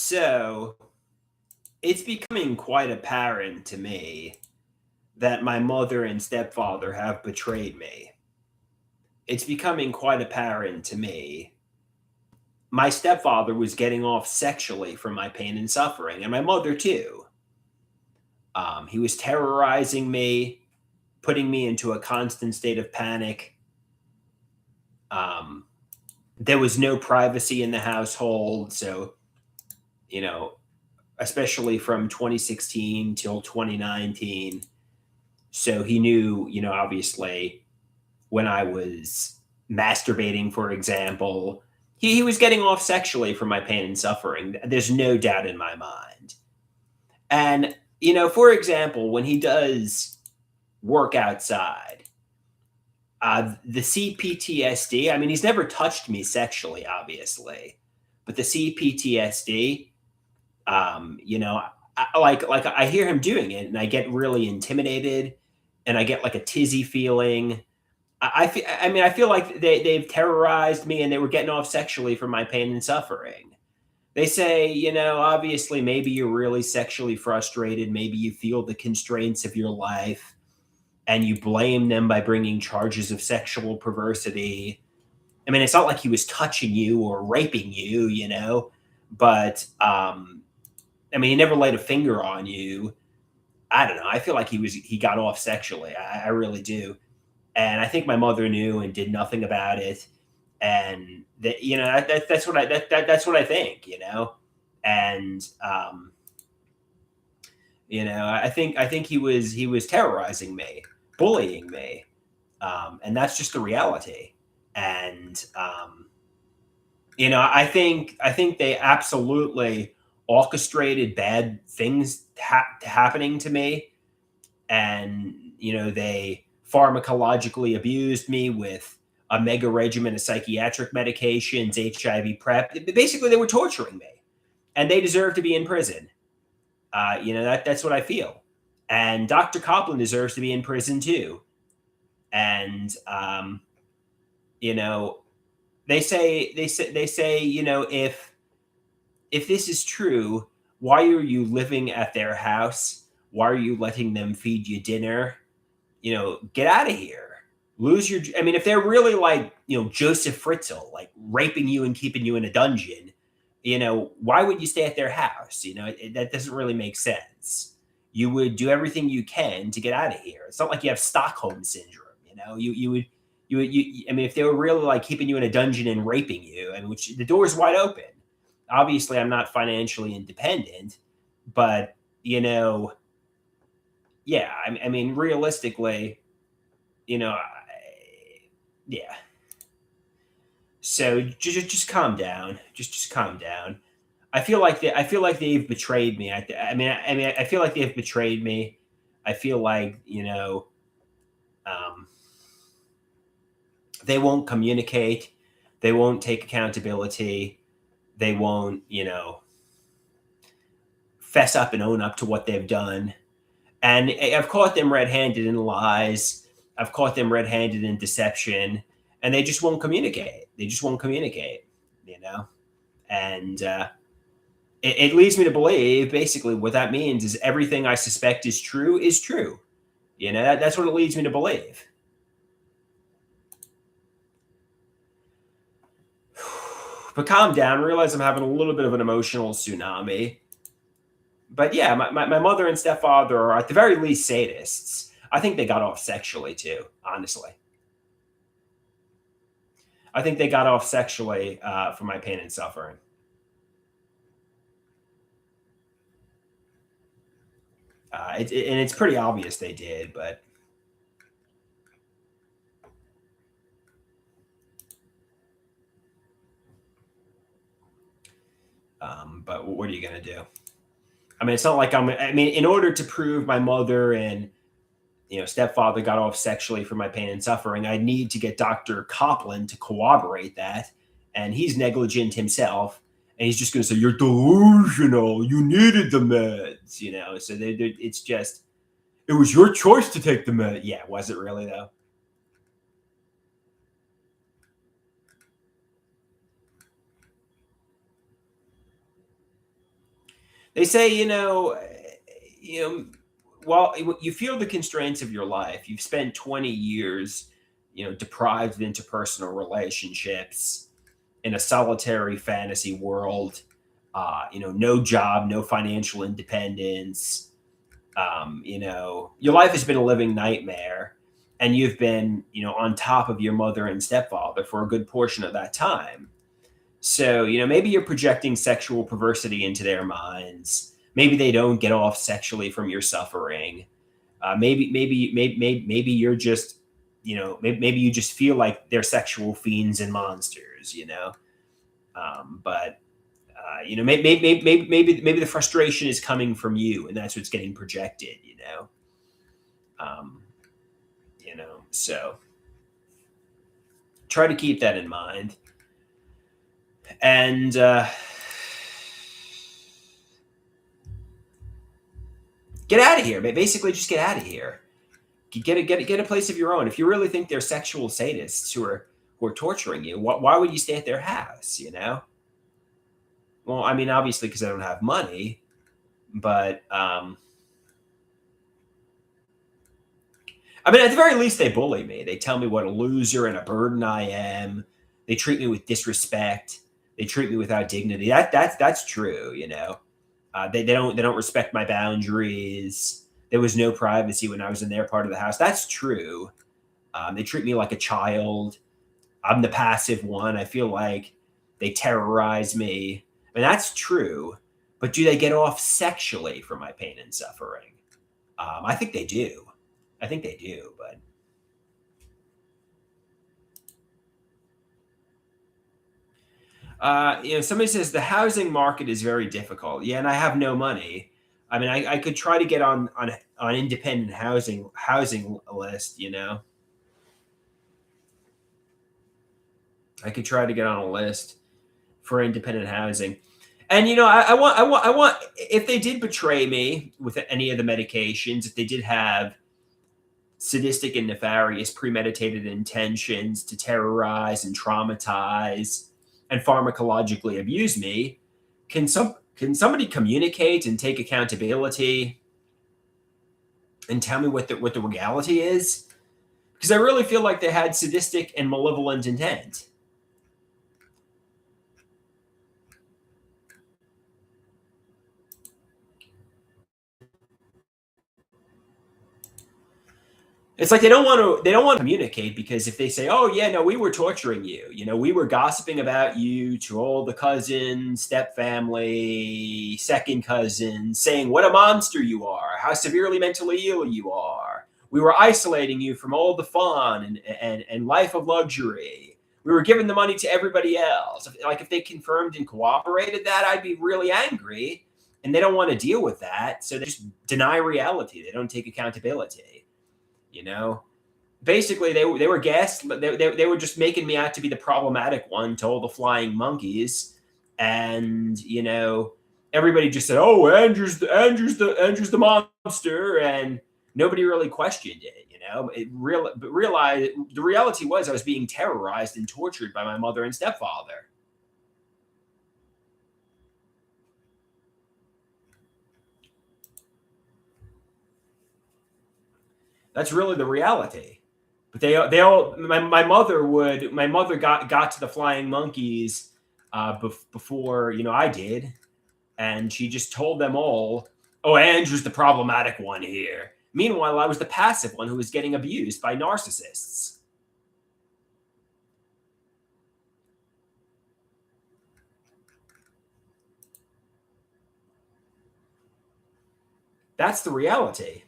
So it's becoming quite apparent to me that my mother and stepfather have betrayed me. It's becoming quite apparent to me. My stepfather was getting off sexually from my pain and suffering, and my mother too. He was terrorizing me, putting me into a constant state of panic. Um, there was no privacy in the household, so you know, especially from 2016 till 2019. So he knew, obviously, when I was masturbating, for example, he was getting off sexually from my pain and suffering. There's no doubt in my mind. And, for example, when he does work outside, the CPTSD, I mean, he's never touched me sexually, obviously, but the CPTSD, like I hear him doing it and I get really intimidated and I get like a tizzy feeling. I feel like they've terrorized me and they were getting off sexually from my pain and suffering. They say, obviously, maybe you're really sexually frustrated. Maybe you feel the constraints of your life and you blame them by bringing charges of sexual perversity. I mean, it's not like he was touching you or raping you, but I mean, he never laid a finger on you. I don't know. I feel like he got off sexually. I really do. And I think my mother knew and did nothing about it. And that that's what that's what I think, And I think he was terrorizing me, bullying me, and that's just the reality. And I think they absolutely orchestrated bad things happening to me, and they pharmacologically abused me with a mega regimen of psychiatric medications, HIV prep. Basically, they were torturing me, and they deserve to be in prison. That's what I feel. And Dr. Copland deserves to be in prison too. And you know, they say, if this is true, why are you living at their house? Why are you letting them feed you dinner? Get out of here. Lose your. I mean, if they're really like, Joseph Fritzl, like raping you and keeping you in a dungeon, why would you stay at their house? That doesn't really make sense. You would do everything you can to get out of here. It's not like you have Stockholm syndrome. I mean, if they were really like keeping you in a dungeon and raping you, I mean, which the door's wide open. Obviously, I'm not financially independent, but yeah, I mean, realistically, yeah. So just calm down. Just calm down. I feel like they've betrayed me. I feel like they've betrayed me. I feel like um, they won't communicate. They won't take accountability. They won't fess up and own up to what they've done. And I've caught them red-handed in lies. I've caught them red-handed in deception, and they just won't communicate. They just won't communicate. You know, and it leads me to believe basically what that means is everything I suspect is true is true. That's what it leads me to believe. But calm down. Realize I'm having a little bit of an emotional tsunami. But yeah, my mother and stepfather are at the very least sadists. I think they got off sexually too, honestly. I think they got off sexually for my pain and suffering. And it's pretty obvious they did, but what are you gonna do? I mean, it's not like I mean, in order to prove my mother and stepfather got off sexually for my pain and suffering, I need to get Dr. Copland to corroborate that, and he's negligent himself, and he's just going to say you're delusional. You needed the meds, So it's just it was your choice to take the med. Yeah, was it really though? They say, you know, while you feel the constraints of your life, you've spent 20 years, deprived of interpersonal relationships in a solitary fantasy world. No job, no financial independence. Your life has been a living nightmare, and you've been, on top of your mother and stepfather for a good portion of that time. So, maybe you're projecting sexual perversity into their minds. Maybe they don't get off sexually from your suffering. Maybe you're just, maybe you just feel like they're sexual fiends and monsters, but maybe the frustration is coming from you, and that's what's getting projected, um, so try to keep that in mind. And get out of here. Basically, just get out of here. Get a place of your own. If you really think they're sexual sadists who are torturing you, why would you stay at their house? Well, I mean, obviously because I don't have money, but I mean, at the very least, they bully me. They tell me what a loser and a burden I am. They treat me with disrespect. They treat me without dignity. That's true. They don't respect my boundaries. There was no privacy when I was in their part of the house. That's true. They treat me like a child. I'm the passive one. I feel like they terrorize me. I mean, that's true. But do they get off sexually for my pain and suffering? I think they do. I think they do, but somebody says the housing market is very difficult. Yeah, and I have no money. I mean, I could try to get on independent housing list. I could try to get on a list for independent housing. And I want if they did betray me with any of the medications, if they did have sadistic and nefarious premeditated intentions to terrorize and traumatize and pharmacologically abuse me, can somebody communicate and take accountability and tell me what the reality is? Because I really feel like they had sadistic and malevolent intent. It's like they don't want to communicate, because if they say, "Oh yeah, no, we were torturing you. We were gossiping about you to all the cousins, step family, second cousins, saying what a monster you are, how severely mentally ill you are. We were isolating you from all the fun and life of luxury. We were giving the money to everybody else." Like if they confirmed and cooperated that, I'd be really angry. And they don't want to deal with that, so they just deny reality. They don't take accountability. You know, Basically they were guests, but they were just making me out to be the problematic one to all the flying monkeys, and everybody just said, "Oh, Andrew's the monster," and nobody really questioned it. But realize the reality was I was being terrorized and tortured by my mother and stepfather. That's really the reality. But they all my mother got to the flying monkeys before I did, and she just told them all, "Oh, Andrew's the problematic one here." Meanwhile, I was the passive one who was getting abused by narcissists. That's the reality.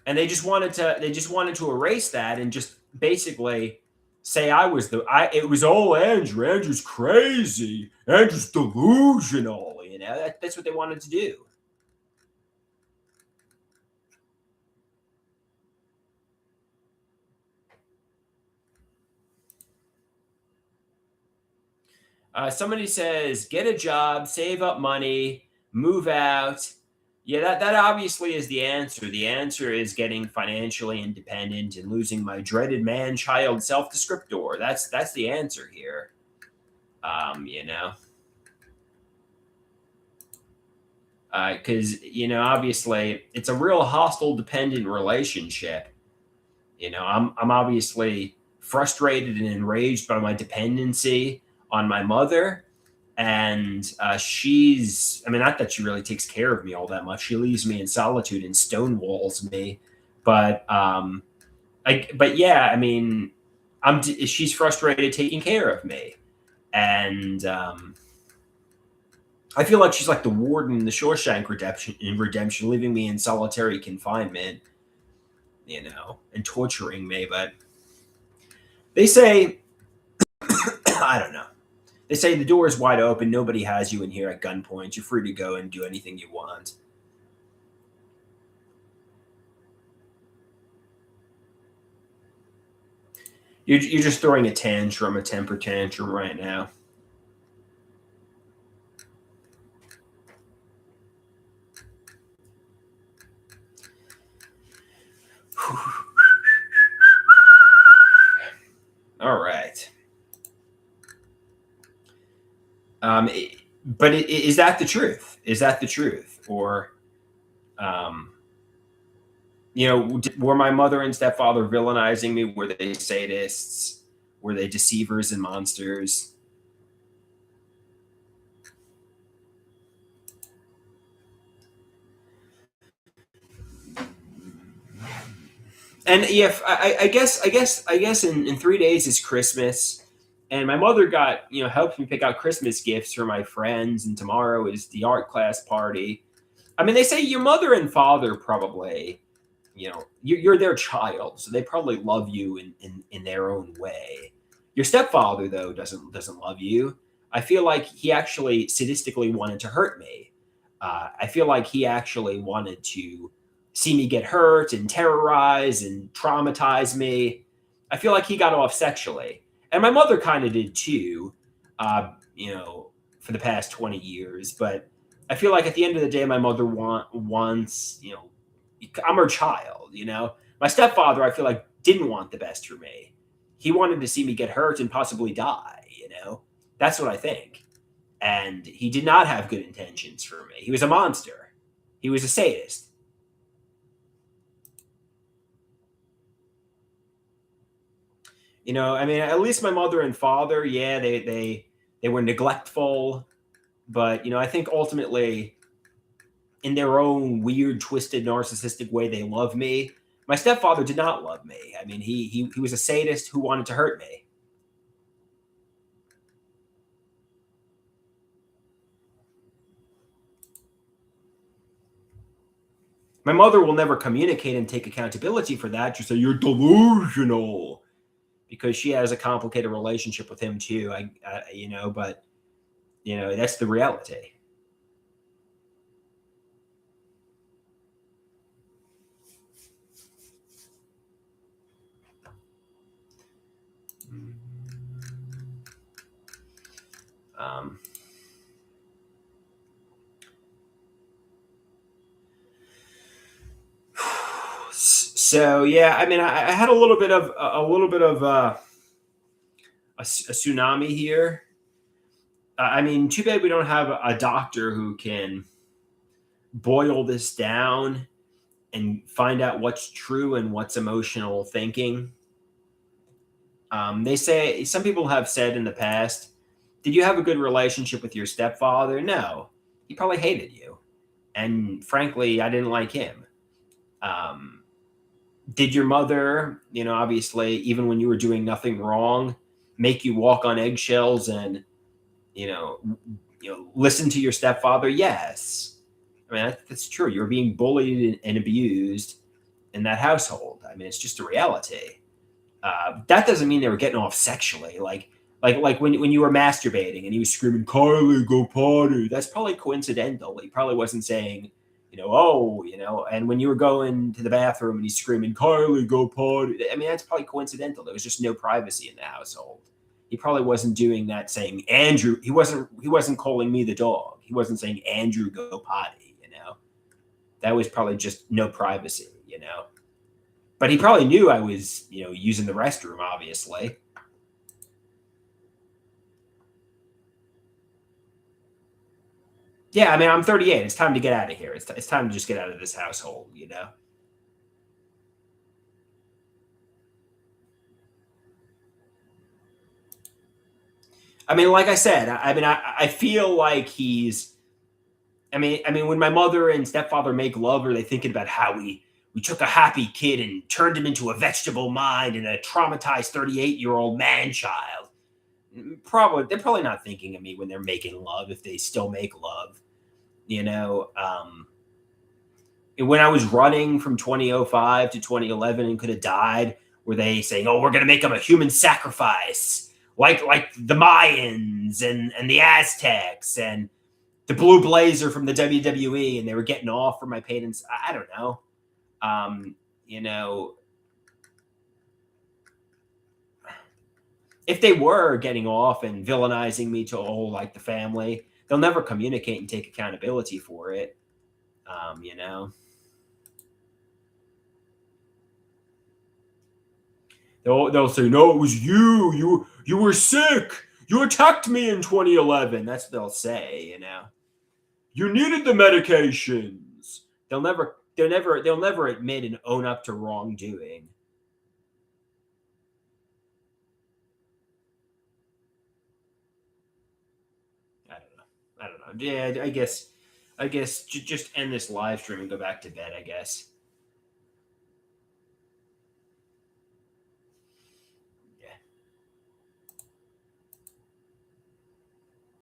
And they just wanted to erase that and just basically say I was it was all Andrew. Andrew's crazy. Andrew's delusional. That's what they wanted to do. Somebody says, get a job, save up money, move out. Yeah, that obviously is the answer. The answer is getting financially independent and losing my dreaded man-child self-descriptor. That's the answer here. You know. Because obviously it's a real hostile, dependent relationship. I'm obviously frustrated and enraged by my dependency on my mother, and she's. I mean, not that she really takes care of me all that much. She leaves me in solitude and stonewalls me, but but yeah, I mean, she's frustrated taking care of me, and I feel like she's like the warden in the Shawshank Redemption, leaving me in solitary confinement, and torturing me. But they say, I don't know. They say the door is wide open. Nobody has you in here at gunpoint. You're free to go and do anything you want. You're just throwing a tantrum, a temper tantrum right now. All right. Um, but is that the truth? Is that the truth? Or, um, were my mother and stepfather villainizing me? Were they sadists? Were they deceivers and monsters? And if I guess in 3 days is Christmas, and my mother got helped me pick out Christmas gifts for my friends, and tomorrow is the art class party. I mean, they say your mother and father probably, you're their child, so they probably love you in their own way. Your stepfather though doesn't love you. I feel like he actually sadistically wanted to hurt me. I feel like he actually wanted to see me get hurt and terrorize and traumatize me. I feel like he got off sexually, and my mother kind of did too. For the past 20 years, but I feel like at the end of the day, my mother wants, I'm her child. My stepfather, I feel like didn't want the best for me. He wanted to see me get hurt and possibly die. That's what I think. And he did not have good intentions for me. He was a monster. He was a sadist. I mean, at least my mother and father, yeah, they were neglectful, but I think ultimately, in their own weird, twisted, narcissistic way, they love me. My stepfather did not love me. I mean, he was a sadist who wanted to hurt me. My mother will never communicate and take accountability for that. She'll say you're delusional because she has a complicated relationship with him too. But that's the reality. Um, so yeah, I mean, I had a tsunami here. I mean, too bad we don't have a doctor who can boil this down and find out what's true and what's emotional thinking. They say some people have said in the past, "Did you have a good relationship with your stepfather?" No, he probably hated you, and frankly, I didn't like him. Um, did your mother, obviously, even when you were doing nothing wrong, make you walk on eggshells and you know, listen to your stepfather? Yes. I mean, that's true. You were being bullied and abused in that household. I mean, it's just a reality. That doesn't mean they were getting off sexually. Like when you were masturbating and he was screaming, "Kylie, go potty." That's probably coincidental. He probably wasn't saying, oh, And when you were going to the bathroom and he's screaming, "Kylie, go potty." I mean, that's probably coincidental. There was just no privacy in the household. He probably wasn't doing that saying, "Andrew." He wasn't calling me the dog. He wasn't saying, "Andrew, go potty." That was probably just no privacy. But he probably knew I was, using the restroom, obviously. Yeah, I mean, I'm 38. It's time to get out of here. It's time to just get out of this household, you know? I mean, like I said, I feel like he's. I mean, when my mother and stepfather make love, are they thinking about how we took a happy kid and turned him into a vegetable mind and a traumatized 38-year-old man child? Probably, they're probably not thinking of me when they're making love, if they still make love. You know, when I was running from 2005 to 2011 and could have died, were they saying, "Oh, we're going to make him a human sacrifice," like the Mayans and the Aztecs and the Blue Blazer from the WWE, and they were getting off for my pain? And I don't know. Um, you know, if they were getting off and villainizing me to all like the family, they'll never communicate and take accountability for it. You know, they'll say, "No, it was you. You were sick. You attacked me in 2011." That's what they'll say. You know, you needed the medications. They'll never admit and own up to wrongdoing. I don't know. I don't know. Yeah, I guess just end this live stream and go back to bed, I guess.